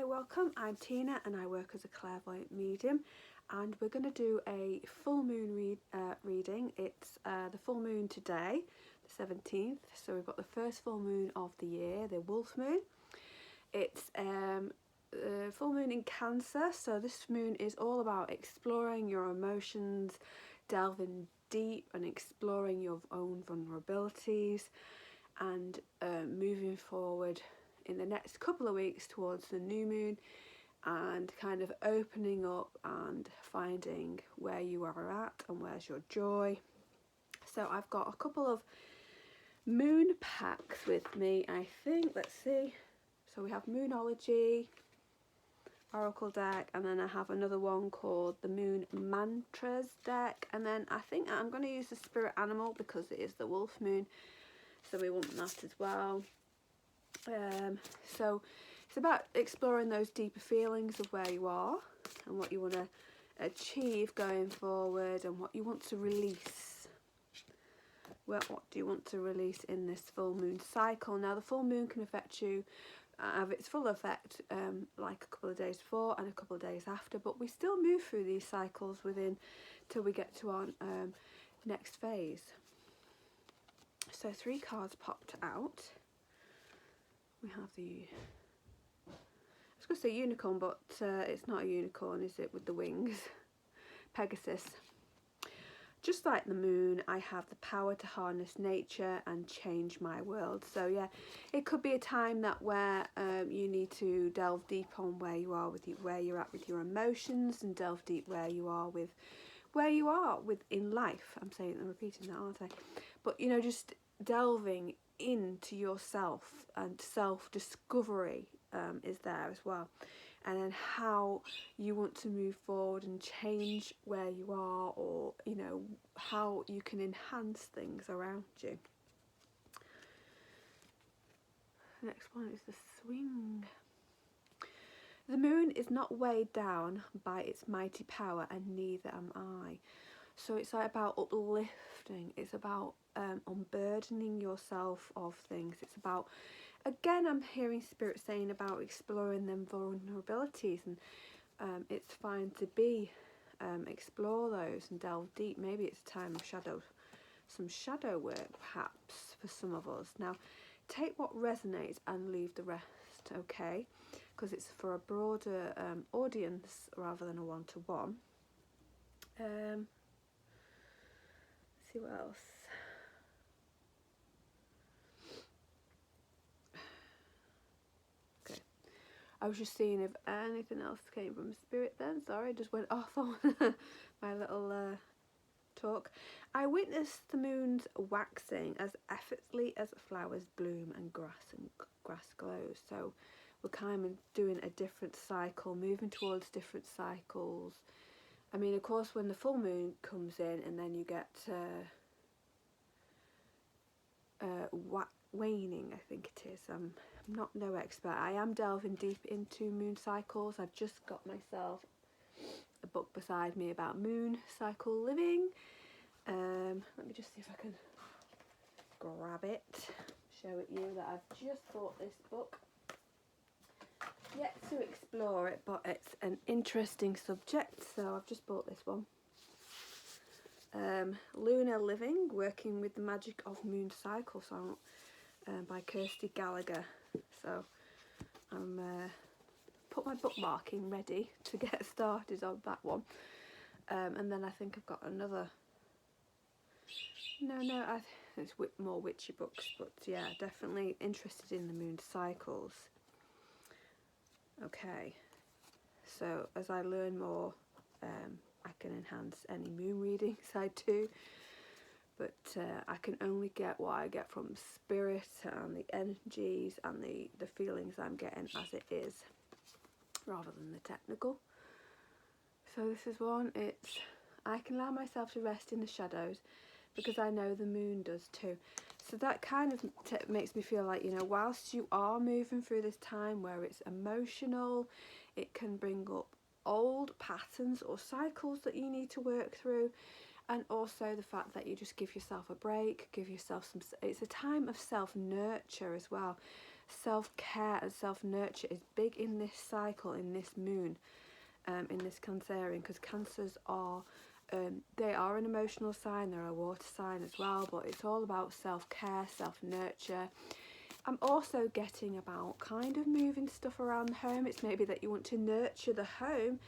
Hi, welcome. I'm Tina and I work as a clairvoyant medium, and we're going to do a full moon reading. It's the full moon today, the 17th, so we've got the first full moon of the year, the wolf moon. It's full moon in Cancer, so this moon is all about exploring your emotions, delving deep and exploring your own vulnerabilities, and moving forward in the next couple of weeks towards the new moon, and kind of opening up and finding where you are at and where's your joy. So I've got a couple of moon packs with me, I think. Let's see. So we have Moonology Oracle deck, and then I have another one called the Moon Mantras deck, and then I think I'm going to use the Spirit Animal because it is the wolf moon, so we want that as well. So it's about exploring those deeper feelings of where you are and what you want to achieve going forward, and what you want to release. What do you want to release in this full moon cycle? Now, the full moon can affect you, have its full effect like a couple of days before and a couple of days after, but we still move through these cycles within till we get to our next phase. So 3 cards popped out. We have the, I was going to say unicorn, but it's not a unicorn, is it, with the wings? Pegasus. Just like the moon, I have the power to harness nature and change my world. So yeah, it could be a time that where you need to delve deep on where you are with where you're at with your emotions, and delve deep where you are with in life. I'm repeating that, aren't I? But you know, just delving into yourself, and self-discovery is there as well, and then how you want to move forward and change where you are, or you know, how you can enhance things around you. The next one is the swing. The moon is not weighed down by its mighty power, and neither am I. So it's like about uplifting, it's about unburdening yourself of things. It's about, again, I'm hearing Spirit saying about exploring them vulnerabilities, and it's fine to be explore those and delve deep. Maybe it's a time of some shadow work perhaps for some of us. Now, take what resonates and leave the rest, okay? Because it's for a broader audience rather than a one-to-one. See what else. Okay, I was just seeing if anything else came from Spirit then. Sorry, I just went off on my little talk. I witnessed the moon's waxing as effortlessly as flowers bloom and grass glows. So we're kind of doing a different cycle, moving towards different cycles. I mean, of course, when the full moon comes in, and then you get waning, I think it is. I'm not no expert. I am delving deep into moon cycles. I've just got myself a book beside me about moon cycle living. Let me just see if I can grab it, show it you that I've just bought this book. Yet to explore it, but it's an interesting subject, so I've just bought this one. Lunar Living, Working with the Magic of Moon Cycle, so by Kirsty Gallagher. So I'm put my bookmarking ready to get started on that one. And then I think I've got another. It's more witchy books, but yeah, definitely interested in the moon cycles. Okay, so as I learn more, I can enhance any moon readings I do, but I can only get what I get from Spirit and the energies and the feelings I'm getting as it is, rather than the technical. So this is one. It's, I can allow myself to rest in the shadows because I know the moon does too. So that kind of makes me feel like, you know, whilst you are moving through this time where it's emotional, it can bring up old patterns or cycles that you need to work through, and also the fact that you just give yourself a break, give yourself some, it's a time of self-nurture as well. self-care and self-nurture is big in this cycle, in this moon, in this Cancerian, because Cancers are, they are an emotional sign, they're a water sign as well, but it's all about self-care, self-nurture. I'm also getting about kind of moving stuff around the home. It's maybe that you want to nurture the home,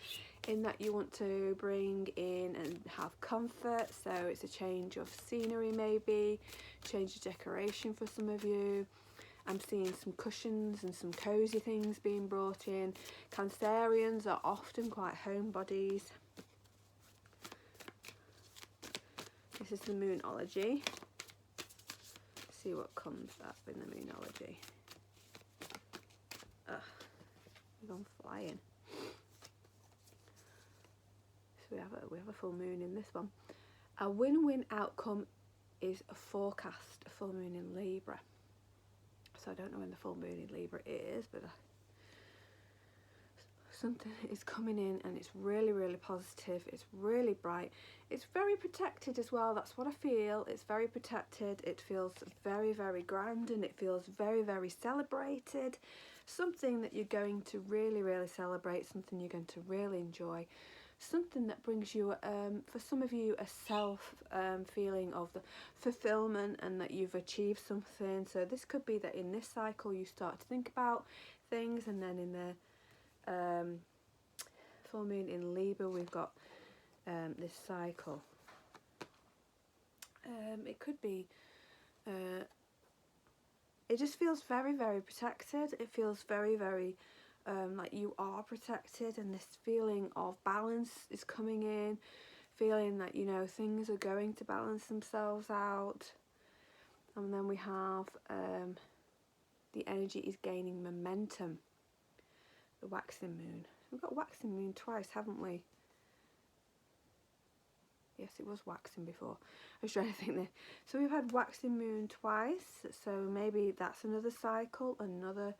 in that you want to bring in and have comfort, so it's a change of scenery, maybe change of decoration for some of you. I'm seeing some cushions and some cozy things being brought in. Cancerians are often quite homebodies. This is the Moonology. See what comes up in the Moonology. We've gone flying. So we have a full moon in this one. A win-win outcome is a forecast, a full moon in Libra. So I don't know when the full moon in Libra is, but something is coming in and it's really, really positive. It's really bright. It's very protected as well. That's what I feel. It's very protected. It feels very, very grand, and it feels very, very celebrated. Something that you're going to really, really celebrate. Something you're going to really enjoy. Something that brings you, for some of you, a self feeling of the fulfillment, and that you've achieved something. So this could be that in this cycle you start to think about things, and then in the full moon in Libra we've got this cycle. It could be, it just feels very, very protected. It feels very, very like you are protected, and this feeling of balance is coming in, feeling that, you know, things are going to balance themselves out. And then we have the energy is gaining momentum, the waxing moon. We've got waxing moon twice, haven't we? Yes, it was waxing before. I was trying to think there. So we've had waxing moon twice, so maybe that's another cycle, another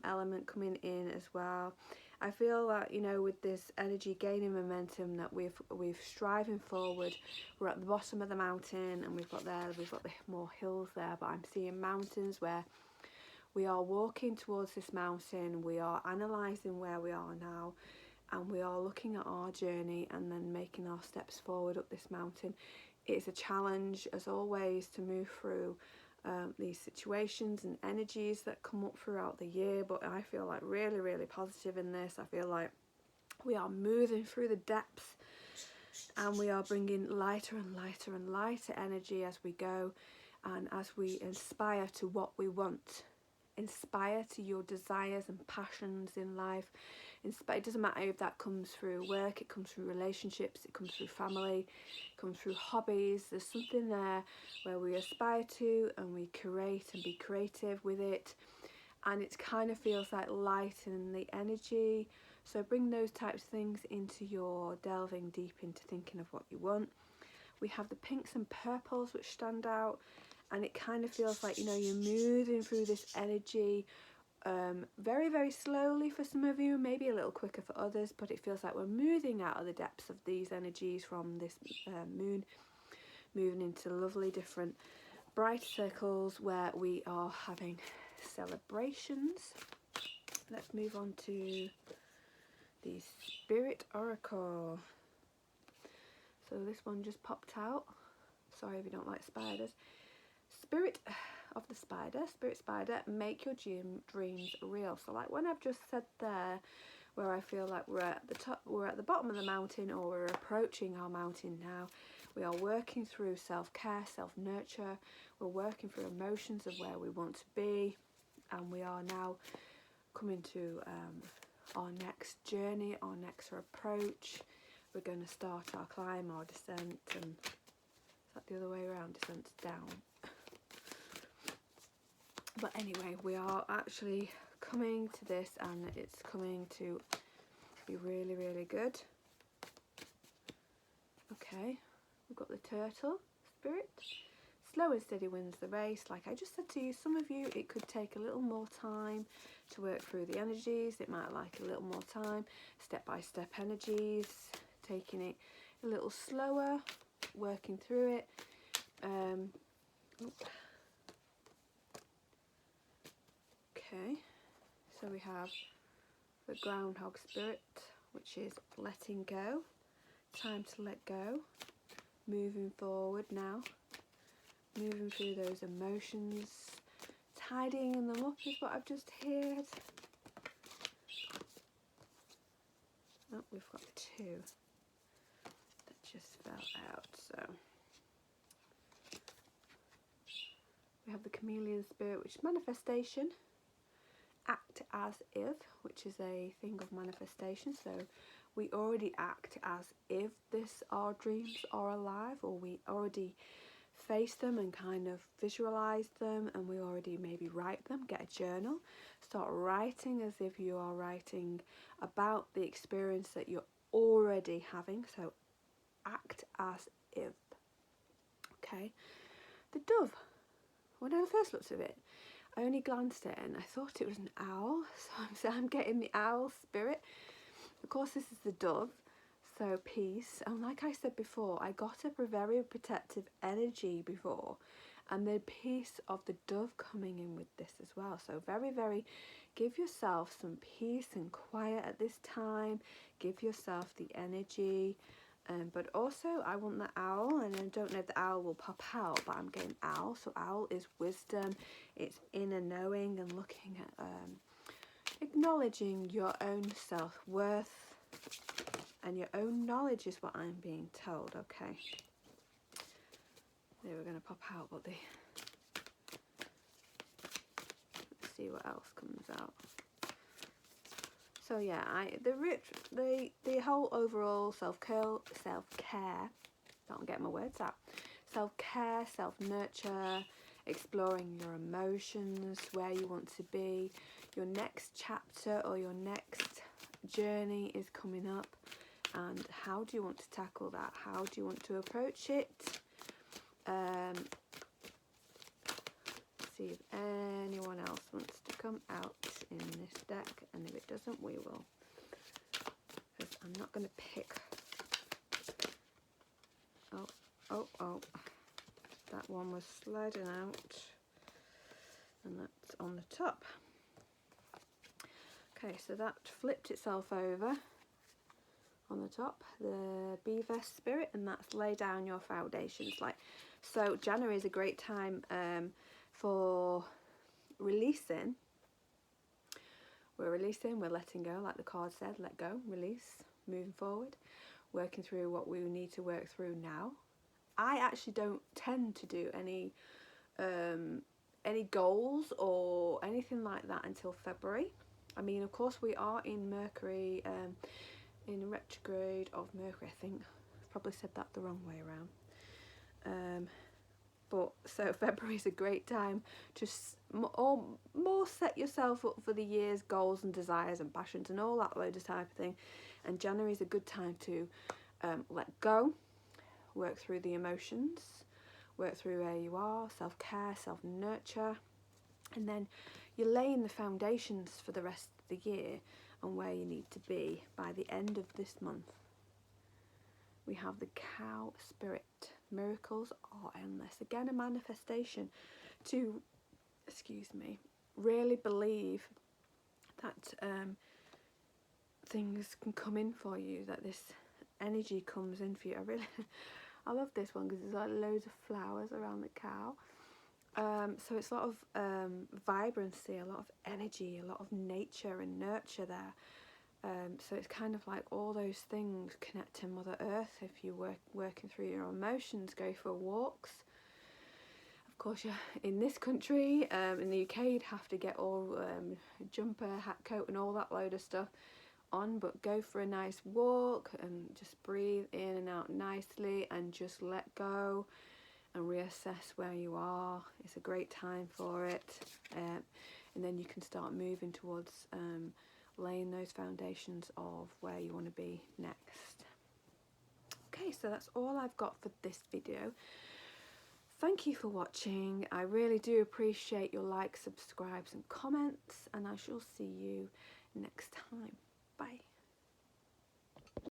element coming in as well. I feel that, you know, with this energy gaining momentum, that we've striving forward. We're at the bottom of the mountain, and we've got the more hills there, but I'm seeing mountains where we are walking towards this mountain. We are analysing where we are now, and we are looking at our journey and then making our steps forward up this mountain. It's a challenge, as always, to move through these situations and energies that come up throughout the year, but I feel like really, really positive in this. I feel like we are moving through the depths, and we are bringing lighter and lighter and lighter energy as we go, and as we inspire to what we want, inspire to your desires and passions in life. It doesn't matter if that comes through work, it comes through relationships, it comes through family, it comes through hobbies. There's something there where we aspire to, and we create and be creative with it, and it kind of feels like lightening the energy. So bring those types of things into your delving deep into thinking of what you want. We have the pinks and purples which stand out, and it kind of feels like, you know, you're moving through this energy very, very slowly for some of you, maybe a little quicker for others, but it feels like we're moving out of the depths of these energies from this moon, moving into lovely different bright circles where we are having celebrations. Let's move on to the Spirit Oracle. So this one just popped out. Sorry if you don't like spiders. Spirit of the spider, Spirit Spider, make your dreams real. So like when I've just said there, where I feel like we're at the top, we're at the bottom of the mountain, or we're approaching our mountain now, we are working through self-care, self-nurture, we're working through emotions of where we want to be, and we are now coming to our next journey, our next approach. We're going to start our climb, our descent, and is that the other way around? Descent's down. But anyway, we are actually coming to this, and it's coming to be really, really good. Okay, we've got the Turtle Spirit. Slow and steady wins the race. Like I just said to you, some of you, it could take a little more time to work through the energies. It might like a little more time. Step-by-step energies, taking it a little slower, working through it. Okay, so we have the Groundhog Spirit, which is letting go. Time to let go. Moving forward now. Moving through those emotions. Tidying them up is what I've just heard. Oh, we've got two that just fell out, so. We have the Chameleon Spirit, which is manifestation. Act as if, which is a thing of manifestation. So we already act as if our dreams are alive, or we already face them and kind of visualize them, and we already maybe write them. Get a journal, start writing as if you are writing about the experience that you're already having. So act as if. Okay, the dove. When I first looked at it, I only glanced at it and I thought it was an owl, so I'm getting the owl spirit. Of course, this is the dove, so peace. And like I said before, I got a very protective energy before, and the peace of the dove coming in with this as well. So very, very, give yourself some peace and quiet at this time. Give yourself the energy. But also I want the owl, and I don't know if the owl will pop out, but I'm getting owl. So owl is wisdom, it's inner knowing and looking at acknowledging your own self-worth and your own knowledge is what I'm being told. Okay, they were going to pop out, but let's see what else comes out. So yeah, the whole overall self-care, don't get my words out, self-care, self-nurture, exploring your emotions, where you want to be, your next chapter or your next journey is coming up, and how do you want to tackle that? How do you want to approach it? See if anyone else wants to come out in this deck, and if it doesn't, we will, because I'm not going to pick. Oh, that one was sliding out, and that's on the top. Okay, so that flipped itself over on the top, the beaver spirit, and that's lay down your foundations. So January is a great time for releasing. We're releasing, we're letting go, like the card said, let go, release, moving forward, working through what we need to work through now. I actually don't tend to do any goals or anything like that until February. I mean, of course, we are in Mercury, in retrograde of Mercury. I think I've probably said that the wrong way around. But so February is a great time to more set yourself up for the year's goals and desires and passions and all that load of type of thing. And January is a good time to let go, work through the emotions, work through where you are, self-care, self-nurture, and then you're laying the foundations for the rest of the year and where you need to be by the end of this month. We have the cow spirit. Miracles are endless. Again, a manifestation to, really believe that things can come in for you, that this energy comes in for you. I love this one because there's like loads of flowers around the cow. So it's a lot of vibrancy, a lot of energy, a lot of nature and nurture there. So it's kind of like all those things connect to Mother Earth. If you're working through your emotions, go for walks. Of course, you're in this country, in the UK, you'd have to get all jumper, hat, coat and all that load of stuff on, but go for a nice walk and just breathe in and out nicely and just let go and reassess where you are. It's a great time for it, and then you can start moving towards laying those foundations of where you want to be next. Okay, so that's all I've got for this video. Thank you for watching. I really do appreciate your likes, subscribes and comments, and I shall see you next time. Bye.